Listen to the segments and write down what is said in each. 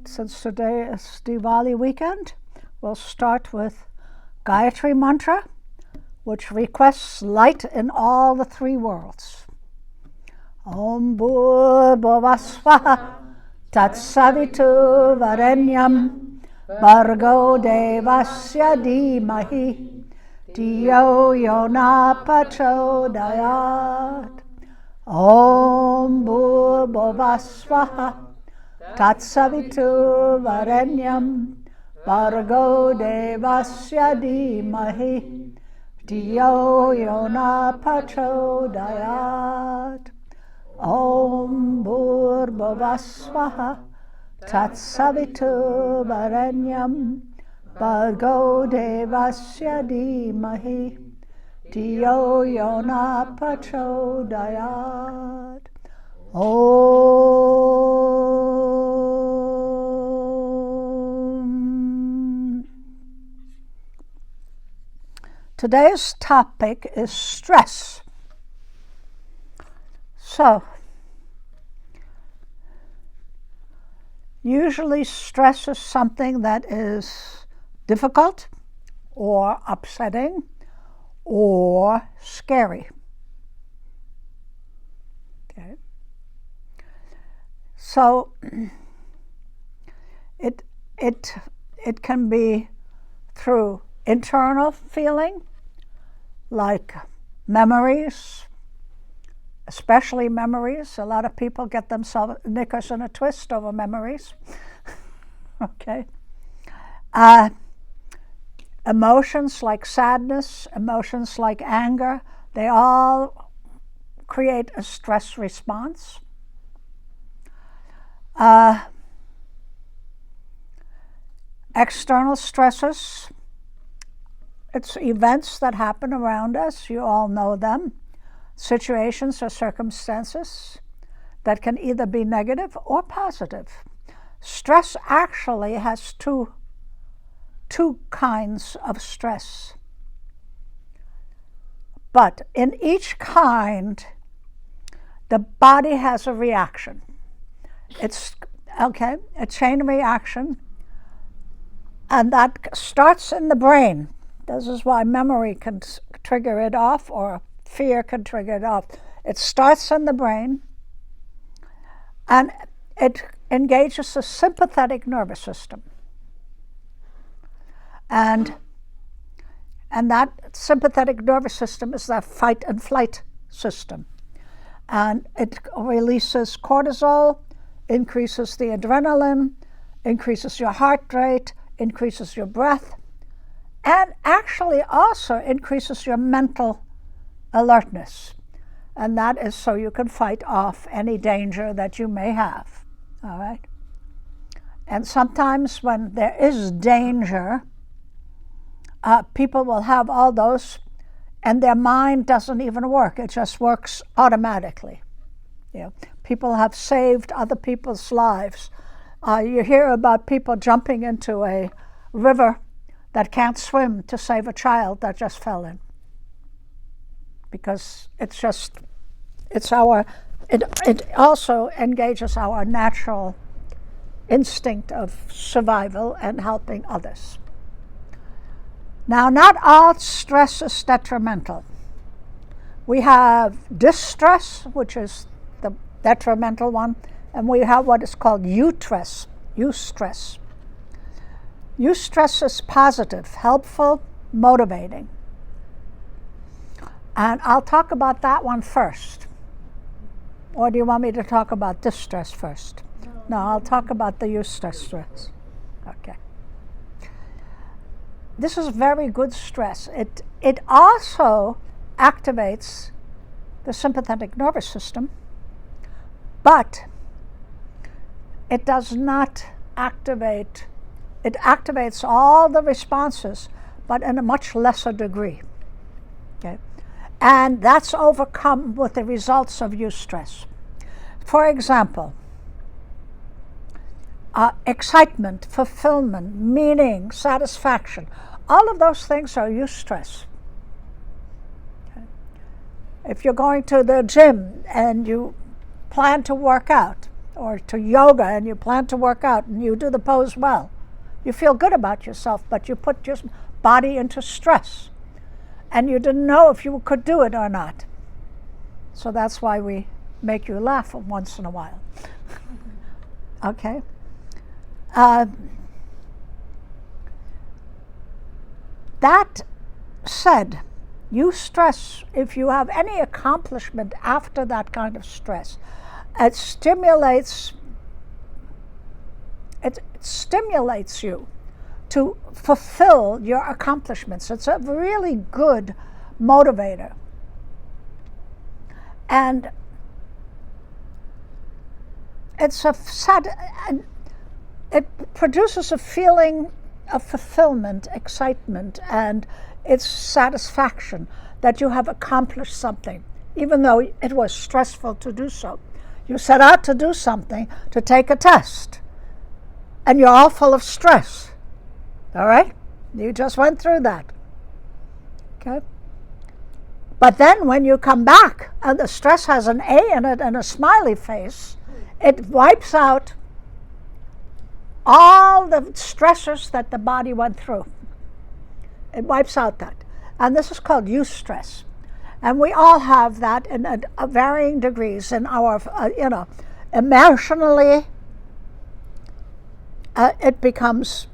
Since today is Diwali weekend, we'll start with Gayatri Mantra, which requests light in all the three worlds. Om Bhur-bhuvah Swaha Tatsavitu Varenyam Bhargo Devasya Dhimahi Dhiyo Yona Prachodayat. Om Bhur-bhuvah Swaha Tatsavitu Varenyam Bhargo Devasya Dhimahi Dhiyo Yona Prachodayat. Om Bhur-bhuvah Swaha Tatsavitu Varenyam Bhargo Devasya Dhimahi Dhiyo Yona Prachodayat. Today's topic is stress. So, usually stress is something that is difficult or upsetting or scary. Okay. So it can be through internal feeling, like memories, especially memories. A lot of people get themselves knickers in a twist over memories. Okay. Emotions like sadness, emotions like anger, they all create a stress response. External stresses, it's events that happen around us. You all know them. Situations or circumstances that can either be negative or positive. Stress actually has two kinds of stress. But in each kind, the body has a reaction. It's a chain reaction, and that starts in the brain. This is why memory can trigger it off, or fear can trigger it off. It starts in the brain, and it engages the sympathetic nervous system. And that sympathetic nervous system is that fight and flight system. And it releases cortisol, increases the adrenaline, increases your heart rate, increases your breath, and actually also increases your mental alertness. And that is so you can fight off any danger that you may have. All right? And sometimes when there is danger, people will have all those, and their mind doesn't even work. It just works automatically. You know, people have saved other people's lives. You hear about people jumping into a river that can't swim to save a child that just fell in. Because it also engages our natural instinct of survival and helping others. Now, not all stress is detrimental. We have distress, which is the detrimental one, and we have what is called eustress. Eustress is positive, helpful, motivating. And I'll talk about that one first. Or do you want me to talk about distress first? No, I'll talk about the eustress. Okay. This is very good stress. It also activates the sympathetic nervous system, but it does not activate, it activates all the responses, but in a much lesser degree. Okay? And that's overcome with the results of eustress. For example, excitement, fulfillment, meaning, satisfaction, all of those things are eustress. Okay? If you're going to the gym and you plan to work out, or to yoga and you plan to work out and you do the pose well, you feel good about yourself, but you put your body into stress. And you didn't know if you could do it or not. So that's why we make you laugh once in a while. Okay? That said, eustress, if you have any accomplishment after that kind of stress, it stimulates you to fulfill your accomplishments. It's a really good motivator. And it produces a feeling of fulfillment, excitement, and it's satisfaction that you have accomplished something, even though it was stressful to do so. You set out to do something, to take a test, and you're all full of stress. All right? You just went through that. Okay? But then when you come back and the stress has an A in it and a smiley face, it wipes out all the stressors that the body went through. It wipes out that. And this is called eustress. And we all have that in varying degrees in our, emotionally, it becomes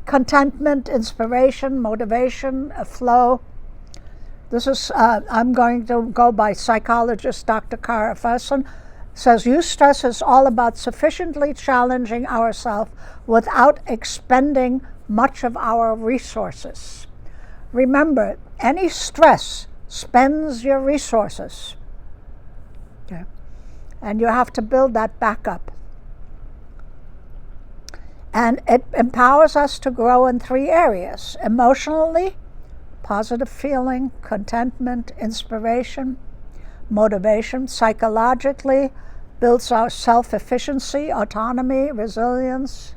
contentment, inspiration, motivation, a flow. This is, I'm going to go by psychologist Dr. Kara Ferguson. Says eustress is all about sufficiently challenging ourselves without expending much of our resources. Remember, any stress spends your resources. Okay? And you have to build that back up. And it empowers us to grow in 3 areas: emotionally, positive feeling, contentment, inspiration, motivation; psychologically, builds our self-efficiency, autonomy, resilience.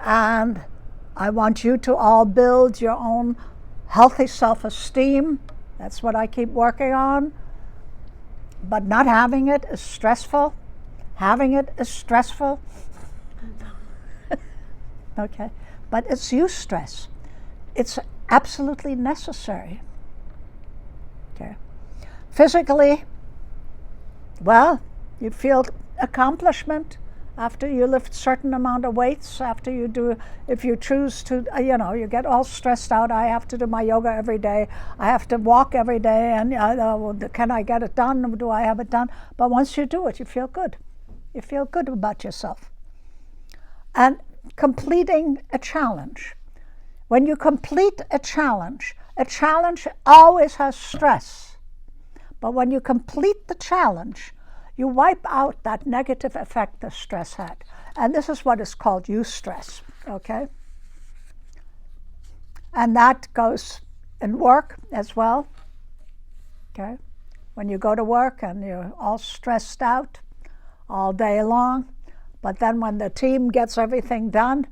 And I want you to all build your own healthy self-esteem. That's what I keep working on. But not having it is stressful. Having it is stressful. Okay? But it's eustress. It's absolutely necessary. Okay? Physically, well, you feel accomplishment after you lift certain amount of weights, after you do, if you choose to, you get all stressed out. I have to do my yoga every day. I have to walk every day, and can I get it done? Do I have it done? But once you do it, you feel good. You feel good about yourself. And completing a challenge. When you complete a challenge always has stress. But when you complete the challenge, you wipe out that negative effect the stress had. And this is what is called eustress, okay? And that goes in work as well, okay? When you go to work and you're all stressed out all day long, but then when the team gets everything done,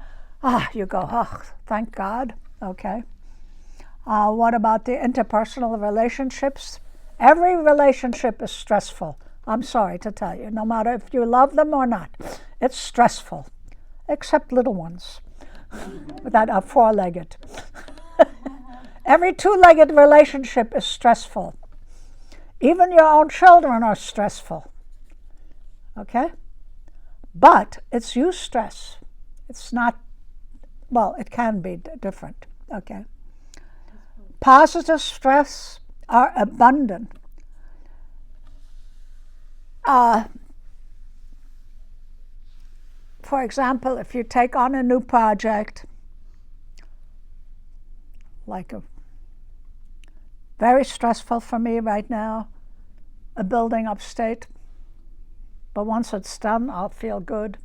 you go, oh, thank God, okay? What about the interpersonal relationships? Every relationship is stressful. I'm sorry to tell you, no matter if you love them or not, it's stressful, except little ones that are 4-legged. Every 2-legged relationship is stressful. Even your own children are stressful, okay? But it's eustress. It's not, well, it can be different, okay? Positive stress are abundant. For example, if you take on a new project, like very stressful for me right now, a building upstate, but once it's done, I'll feel good.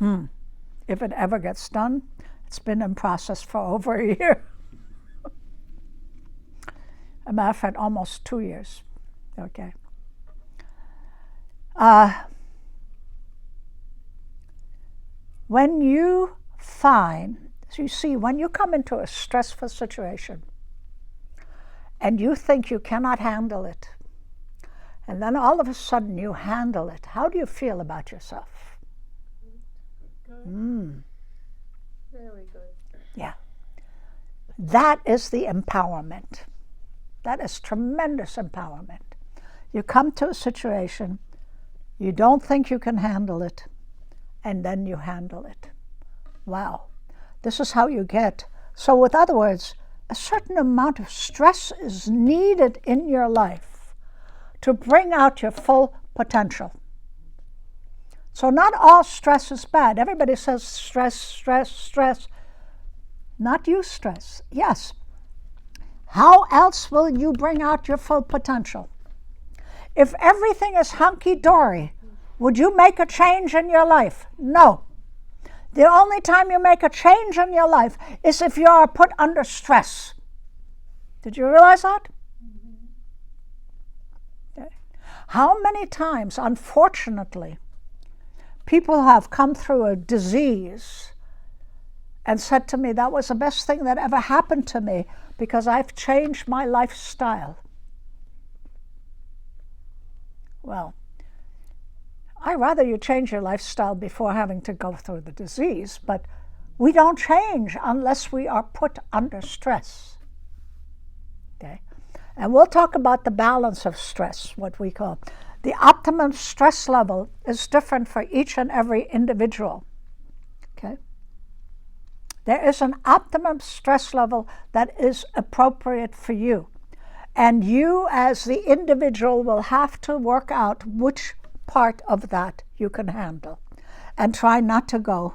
If it ever gets done, it's been in process for over a year. A matter of fact, almost 2 years. Okay. When you find, so you see, when you come into a stressful situation and you think you cannot handle it, and then all of a sudden you handle it, how do you feel about yourself? Good. Very good. Yeah. That is the empowerment. That is tremendous empowerment. You come to a situation, you don't think you can handle it, and then you handle it. Wow. This is how you get. So, with other words, a certain amount of stress is needed in your life to bring out your full potential. So not all stress is bad. Everybody says stress, stress, stress. Not you stress. Yes. How else will you bring out your full potential? If everything is hunky-dory, would you make a change in your life? No. The only time you make a change in your life is if you are put under stress. Did you realize that? Okay. How many times, unfortunately, people have come through a disease and said to me, that was the best thing that ever happened to me because I've changed my lifestyle. Well, I'd rather you change your lifestyle before having to go through the disease, but we don't change unless we are put under stress. Okay? And we'll talk about the balance of stress, what we call. The optimum stress level is different for each and every individual. Okay? There is an optimum stress level that is appropriate for you. And you, as the individual, will have to work out which part of that you can handle and try not to go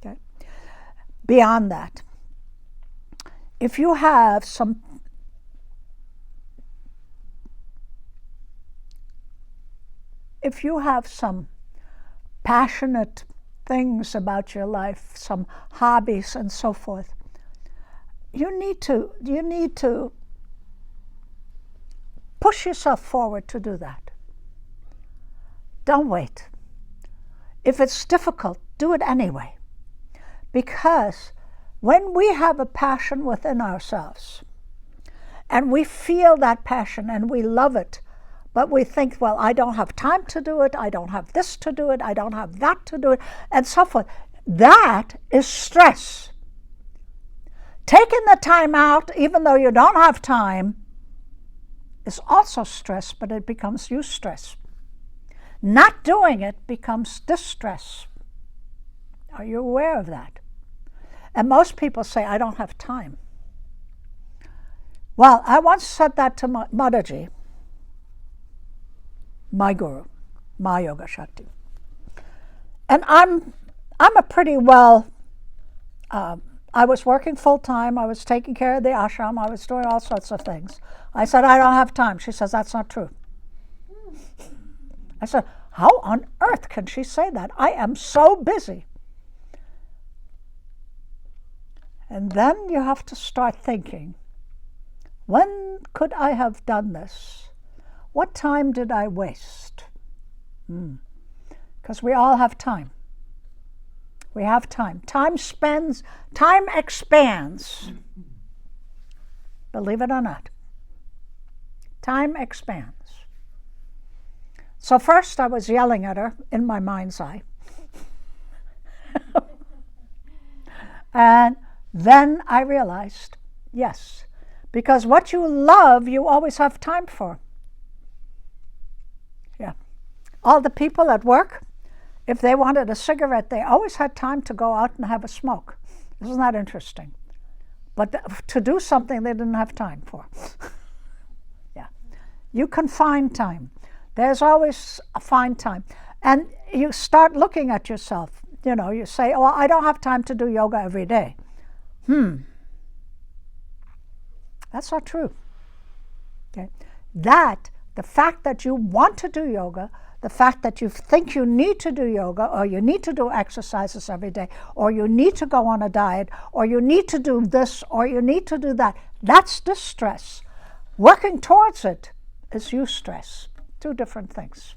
okay, beyond that. If you have some passionate things about your life, some hobbies and so forth, you need to push yourself forward to do that. Don't wait. If it's difficult, do it anyway. Because when we have a passion within ourselves, and we feel that passion and we love it, but we think, well, I don't have time to do it, I don't have this to do it, I don't have that to do it, and so forth. That is stress. Taking the time out, even though you don't have time, is also stress, but it becomes eustress. Not doing it becomes distress. Are you aware of that? And most people say, I don't have time. Well, I once said that to Mataji, my guru, my yoga Shakti. And I'm a pretty well, I was working full-time, I was taking care of the ashram, I was doing all sorts of things. I said, I don't have time. She says, that's not true. I said, how on earth can she say that? I am so busy. And then you have to start thinking, when could I have done this? What time did I waste? Because we all have time. We have time. Time expands. Believe it or not. Time expands. So first I was yelling at her in my mind's eye. And then I realized, yes, because what you love, you always have time for. Yeah. All the people at work, if they wanted a cigarette, they always had time to go out and have a smoke. Isn't that interesting? But to do something they didn't have time for. Yeah. You can find time. There's always a find time. And you start looking at yourself. You know, you say, oh, I don't have time to do yoga every day. That's not true. Okay. That The fact that you want to do yoga, the fact that you think you need to do yoga, or you need to do exercises every day, or you need to go on a diet, or you need to do this, or you need to do that, that's distress. Working towards it is eustress. Two different things.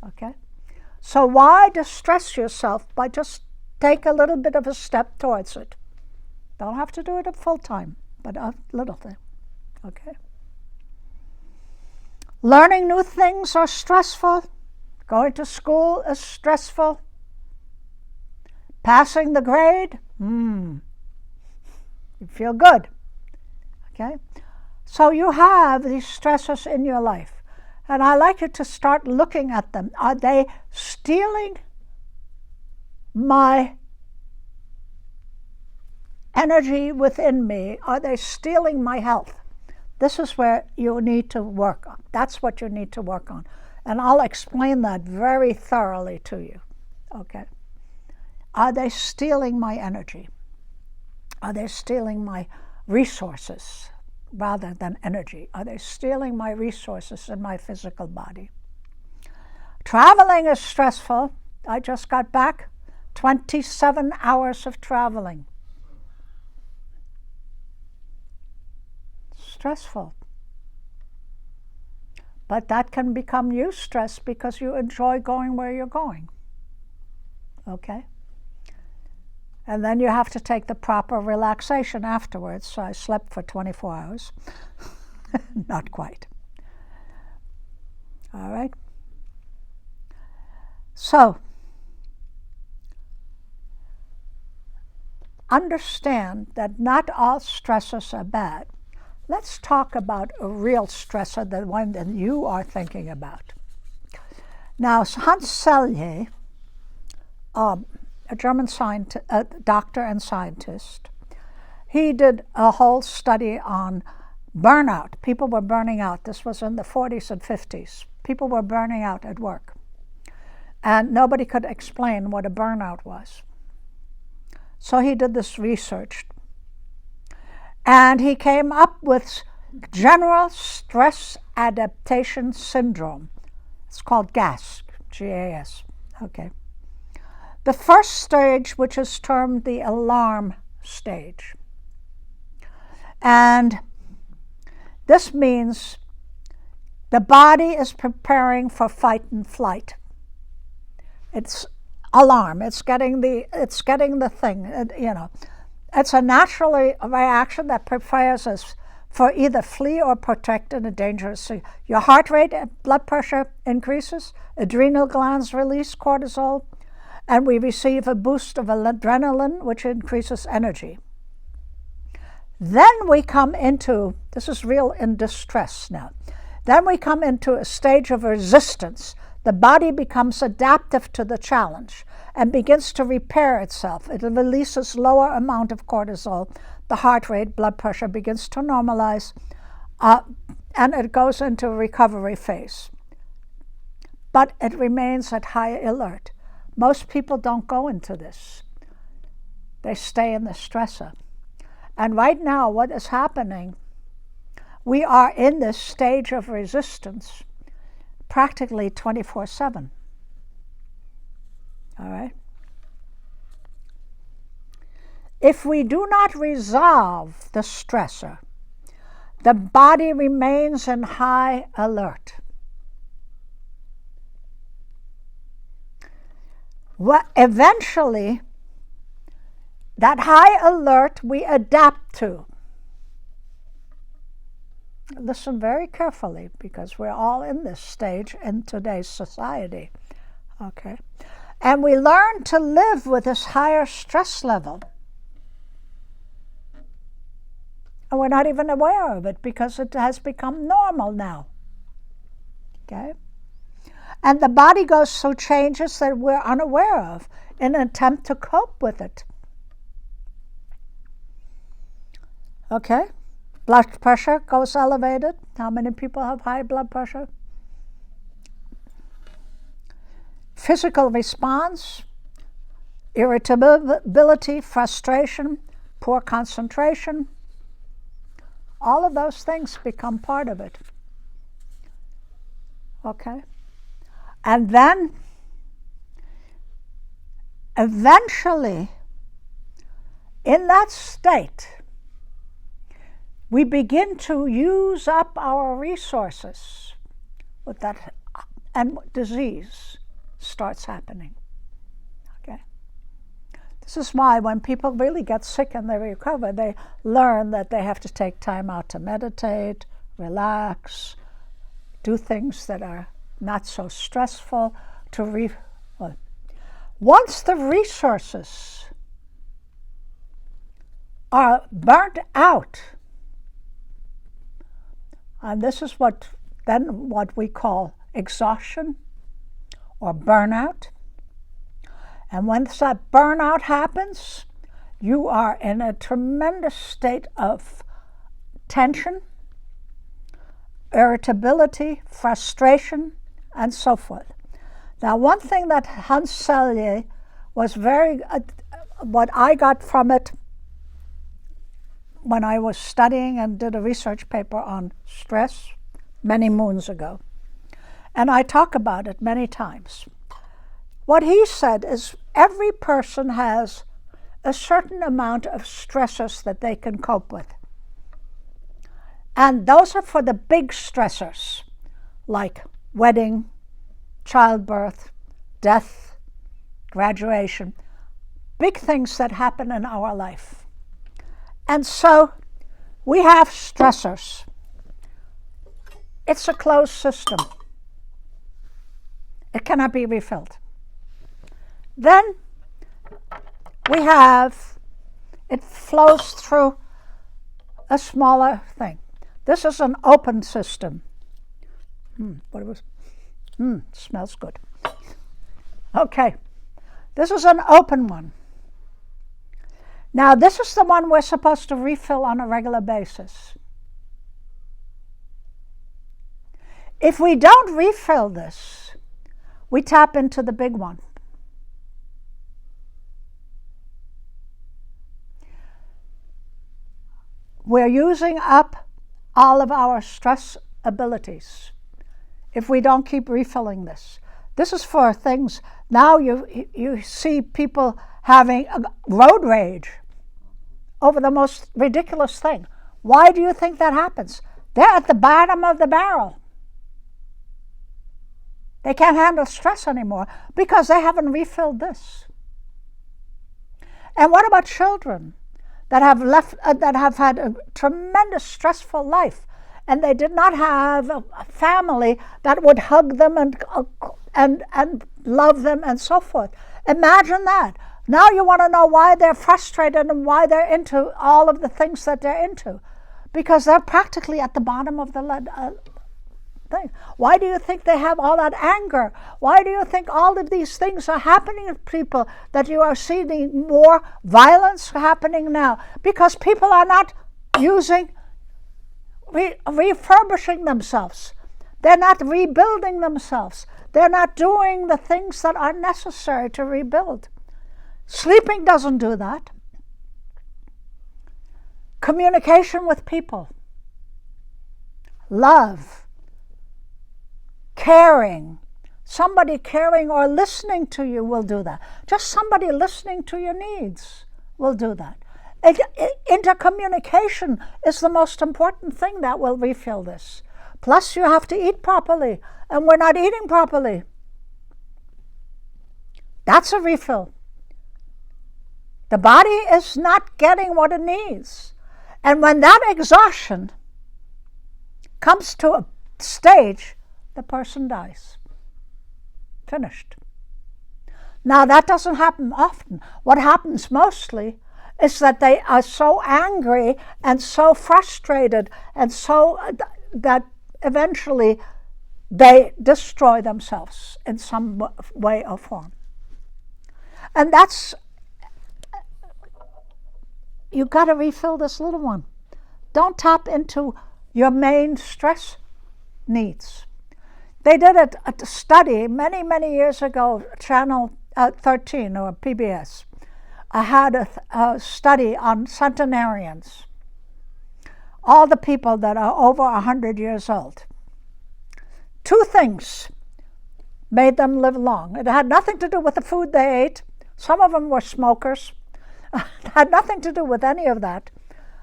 Okay? So why distress yourself by just take a little bit of a step towards it? Don't have to do it at full time, but a little thing. Okay? Learning new things are stressful. Going to school is stressful. Passing the grade, you feel good. Okay? So you have these stresses in your life. And I like you to start looking at them. Are they stealing my energy within me? Are they stealing my health? This is where you need to work on. That's what you need to work on. And I'll explain that very thoroughly to you. Okay? Are they stealing my energy? Are they stealing my resources rather than energy? Are they stealing my resources in my physical body? Traveling is stressful. I just got back. 27 hours of traveling. Stressful. But that can become eustress because you enjoy going where you're going. Okay? And then you have to take the proper relaxation afterwards. So I slept for 24 hours. Not quite. All right? So, understand that not all stresses are bad. Let's talk about a real stressor, the one that you are thinking about. Now, Hans Selye, a German doctor and scientist, he did a whole study on burnout. People were burning out. This was in the 40s and 50s. People were burning out at work. And nobody could explain what a burnout was. So he did this research. And he came up with general stress adaptation syndrome. It's called GAS, G-A-S. Okay. The first stage, which is termed the alarm stage. And this means the body is preparing for fight and flight. It's alarm. It's getting the thing, you know. It's a natural reaction that prepares us for either flee or protect in a dangerous situation. Your heart rate and blood pressure increases, adrenal glands release cortisol, and we receive a boost of adrenaline, which increases energy. Then we come into, this is real in distress now, then we come into a stage of resistance. The body becomes adaptive to the challenge and begins to repair itself. It releases lower amount of cortisol. The heart rate, blood pressure begins to normalize, and it goes into a recovery phase. But it remains at high alert. Most people don't go into this. They stay in the stressor. And right now, what is happening, we are in this stage of resistance practically 24/7. All right? If we do not resolve the stressor, the body remains in high alert. Well, eventually, that high alert we adapt to. Listen very carefully, because we're all in this stage in today's society. Okay? And we learn to live with this higher stress level. And we're not even aware of it because it has become normal now. Okay? And the body goes through changes that we're unaware of in an attempt to cope with it. Okay? Blood pressure goes elevated. How many people have high blood pressure? Physical response, irritability, frustration, poor concentration. All of those things become part of it. Okay? And then, eventually, in that state, we begin to use up our resources with that, and disease starts happening. Okay? This is why when people really get sick and they recover, they learn that they have to take time out to meditate, relax, do things that are not so stressful, once the resources are burnt out, and this is what we call exhaustion or burnout. And once that burnout happens, you are in a tremendous state of tension, irritability, frustration, and so forth. Now, one thing that Hans Selye was what I got from it when I was studying and did a research paper on stress many moons ago, and I talk about it many times. What he said is every person has a certain amount of stressors that they can cope with. And those are for the big stressors, like wedding, childbirth, death, graduation, big things that happen in our life. And so we have stressors. It's a closed system. It cannot be refilled. Then it flows through a smaller thing. This is an open system. Smells good. Okay, this is an open one. Now, this is the one we're supposed to refill on a regular basis. If we don't refill this, we tap into the big one. We're using up all of our stress abilities if we don't keep refilling this. This is for things. Now you see people having road rage over the most ridiculous thing. Why do you think that happens? They're at the bottom of the barrel. They can't handle stress anymore because they haven't refilled this. And what about children that have had a tremendous stressful life, and they did not have a family that would hug them and love them and so forth? Imagine that. Now you want to know why they're frustrated and why they're into all of the things that they're into, because they're practically at the bottom of the thing. Why do you think they have all that anger? Why do you think all of these things are happening to people, that you are seeing more violence happening now? Because people are not refurbishing themselves. They're not rebuilding themselves. They're not doing the things that are necessary to rebuild. Sleeping doesn't do that. Communication with people, love, caring, somebody caring or listening to you will do that. Just somebody listening to your needs will do that. Intercommunication is the most important thing that will refill this. Plus, you have to eat properly, and we're not eating properly. That's a refill. The body is not getting what it needs. And when that exhaustion comes to a stage, the person dies. Finished. Now, that doesn't happen often. What happens mostly is that they are so angry and so frustrated, and so that eventually they destroy themselves in some way or form. And that's, you got to refill this little one. Don't tap into your main stress needs. They did a study many, many years ago, Channel 13 or PBS. I had a study on centenarians, all the people that are over 100 years old. two things made them live long. It had nothing to do with the food they ate. Some of them were smokers. It had nothing to do with any of that.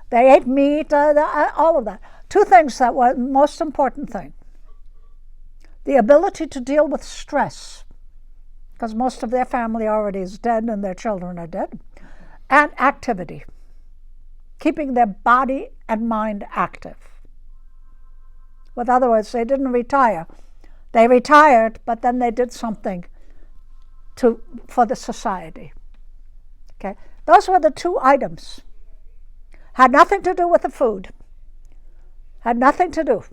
They ate meat, all of that. Two things that were the most important thing. The ability to deal with stress, because most of their family already is dead and their children are dead, and activity, keeping their body and mind active. In other words, they didn't retire. They retired, but then they did something for the society. Okay, those were the two items. Had nothing to do with the food. Had nothing to do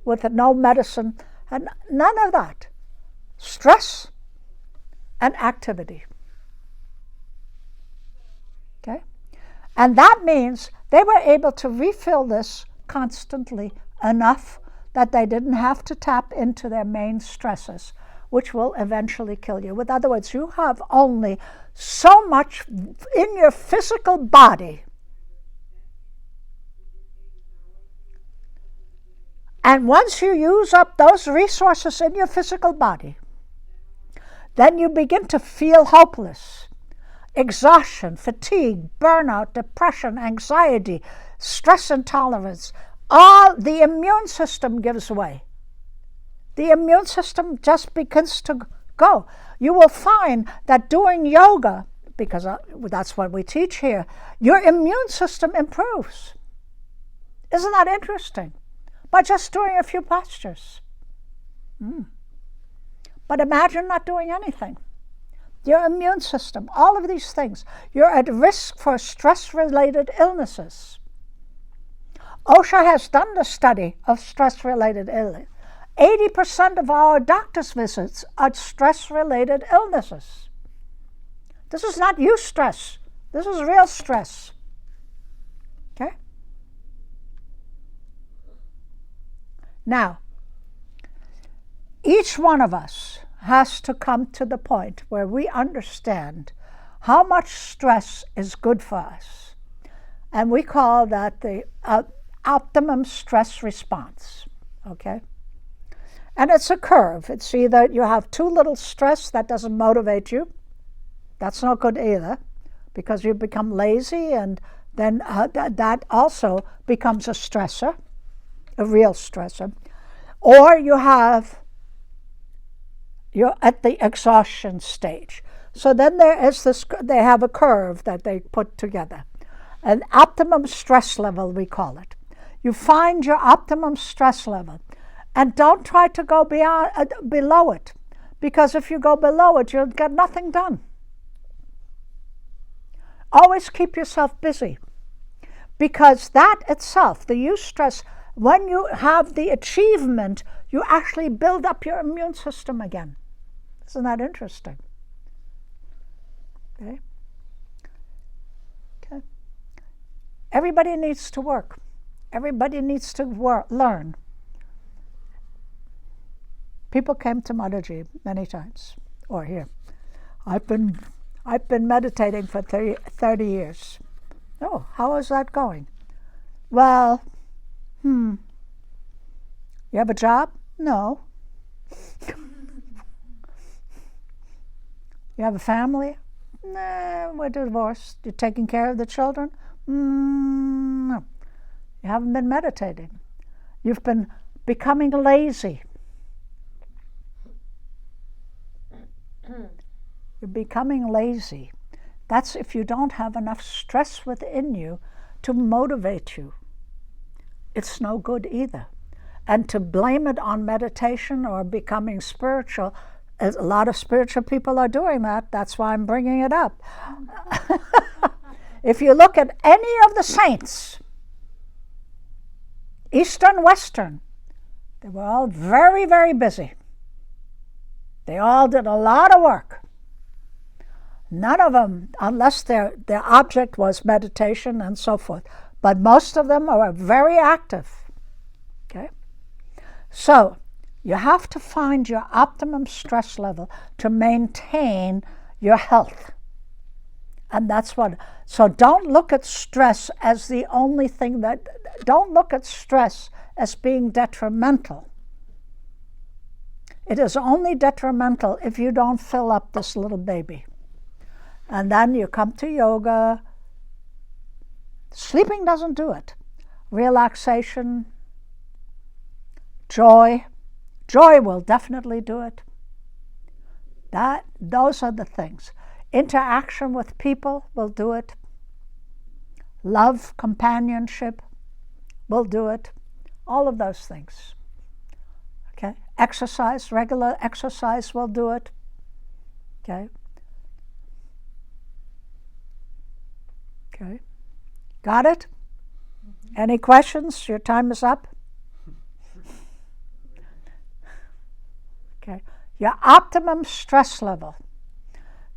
with no medicine. Had none of that. Stress and activity. Okay, and that means they were able to refill this constantly enough that they didn't have to tap into their main stresses, which will eventually kill you. In other words, you have only so much in your physical body. And once you use up those resources in your physical body, then you begin to feel hopeless. Exhaustion, fatigue, burnout, depression, anxiety, stress intolerance, all the immune system gives way. The immune system just begins to go. You will find that doing yoga, because that's what we teach here, your immune system improves. Isn't that interesting? By just doing a few postures. But imagine not doing anything. Your immune system, all of these things, you're at risk for stress-related illnesses. OSHA has done the study of stress-related illness. 80% of our doctor's visits are stress-related illnesses. This is not eustress. This is real stress. Okay? Now, each one of us has to come to the point where we understand how much stress is good for us. And we call that the optimum stress response. Okay? And it's a curve. It's either you have too little stress that doesn't motivate you. That's not good either, because you become lazy, and then that also becomes a stressor, a real stressor. Or you're at the exhaustion stage. So then there is this, they have a curve that they put together. An optimum stress level, we call it. You find your optimum stress level. And don't try to go below it, because if you go below it, you'll get nothing done. Always keep yourself busy, because that itself, the eustress, when you have the achievement, you actually build up your immune system again. Isn't that interesting? Okay. Okay. Everybody needs to work. Everybody needs to learn. People came to Mataji many times, or here. I've been meditating for 30 years. Oh, how is that going? Well, you have a job? No. You have a family? Nah, we're divorced. You're taking care of the children? No. You haven't been meditating. You've been becoming lazy. You're becoming lazy. That's if you don't have enough stress within you to motivate you. It's no good either. And to blame it on meditation or becoming spiritual, a lot of spiritual people are doing that. That's why I'm bringing it up. If you look at any of the saints, Eastern, Western, they were all very, very busy. They all did a lot of work. None of them, unless their object was meditation and so forth, but most of them are very active. Okay? So, you have to find your optimum stress level to maintain your health. And that's what, so don't look at stress as the only thing don't look at stress as being detrimental. It is only detrimental if you don't fill up this little baby. And then you come to yoga. Sleeping doesn't do it. Relaxation, joy. Joy will definitely do it. Those are the things. Interaction with people will do it. Love, companionship will do it. All of those things. Okay? Exercise, regular exercise will do it. Okay? Okay. Got it? Mm-hmm. Any questions? Your time is up. Okay. Your optimum stress level.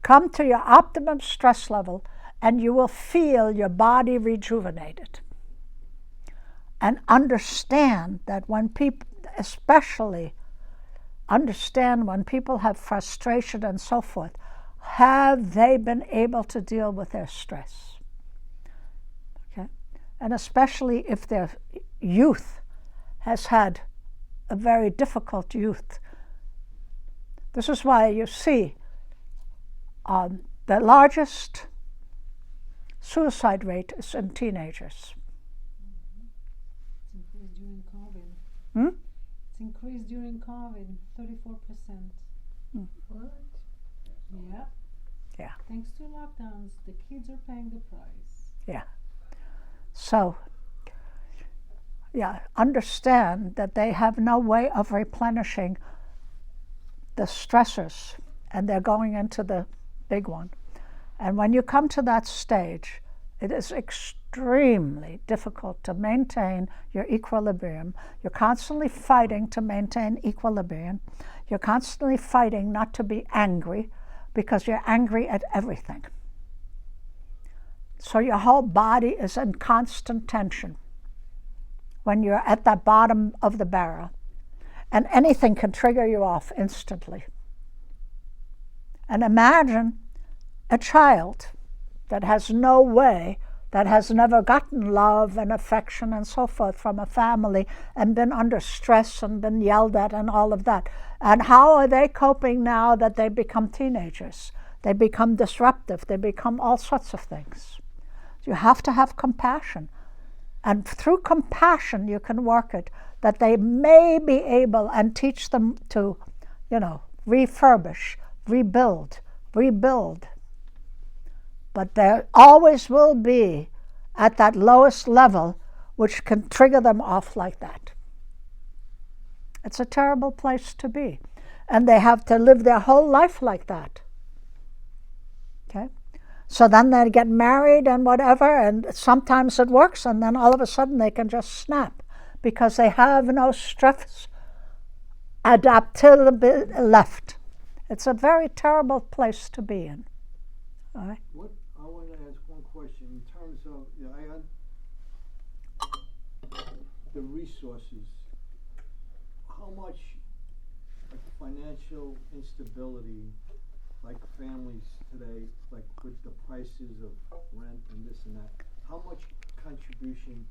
Come to your optimum stress level and you will feel your body rejuvenated. And understand that when people, especially understand when people have frustration and so forth, have they been able to deal with their stress? Okay? And especially if their youth has had a very difficult youth. This is why you see the largest suicide rate is in teenagers. It's increased during COVID. Hmm? It's increased during COVID, 34%. What? Yeah. Yeah. Thanks to lockdowns, the kids are paying the price. Yeah. So, yeah, understand that they have no way of replenishing the stressors, and they're going into the big one. And when you come to that stage, it is extremely difficult to maintain your equilibrium. You're constantly fighting to maintain equilibrium. You're constantly fighting not to be angry because you're angry at everything. So your whole body is in constant tension when you're at the bottom of the barrel. And anything can trigger you off instantly. And imagine a child that has no way, that has never gotten love and affection and so forth from a family and been under stress and been yelled at and all of that. And how are they coping now that they become teenagers? They become disruptive. They become all sorts of things. You have to have compassion. And through compassion, you can work it, that they may be able and teach them to, refurbish, rebuild. But there always will be at that lowest level which can trigger them off like that. It's a terrible place to be. And they have to live their whole life like that. Okay? So then they get married and whatever, and sometimes it works, and then all of a sudden they can just snap because they have no stress adaptability left. It's a very terrible place to be in. All right? What I want to ask one question in terms of the resources. How much financial instability, like families today, like with the prices of rent and this and that, how much contribution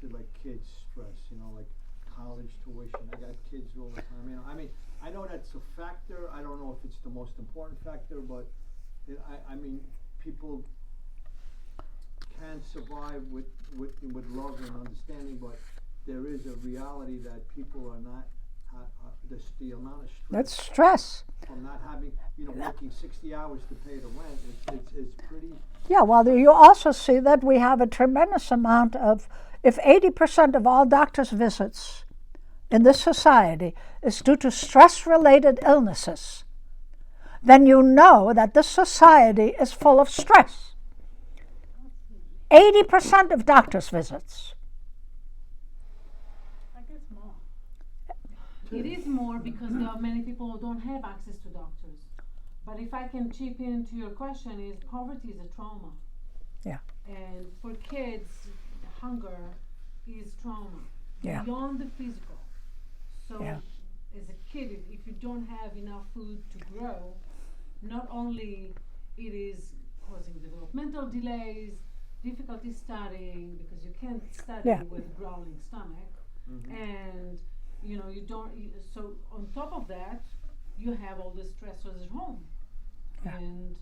to like kids' stress? Like college tuition. I got kids all the time. I know that's a factor. I don't know if it's the most important factor, but people can survive with love and understanding, but there is a reality that people are not. The amount of stress. That's stress. From not having, working 60 hours to pay the rent, it's pretty. Yeah, well, you also see that we have a tremendous amount of, if 80% of all doctors' visits in this society is due to stress-related illnesses, then you know that this society is full of stress. 80% of doctors' visits. I guess more. It is more because there are many people who don't have access to doctors. But if I can chip into your question, is poverty is a trauma. Yeah. And for kids, hunger is trauma. Yeah. Beyond the physical. So Yeah. as a kid, if you don't have enough food to grow, not only it is causing developmental delays, difficulty studying because you can't study Yeah. with a growling stomach, Mm-hmm. and you don't. So on top of that, you have all the stressors at home, Yeah. and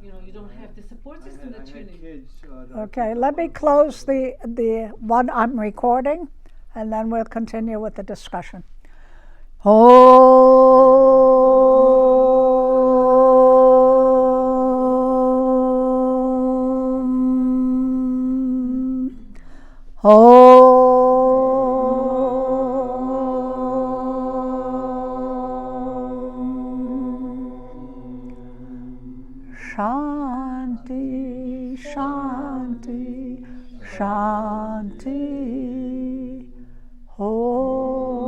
you don't have the support system that you I had need. kids. That Okay, let me close the one I'm recording, and then we'll continue with the discussion. Om. Shanti, Shanti, Shanti. Om.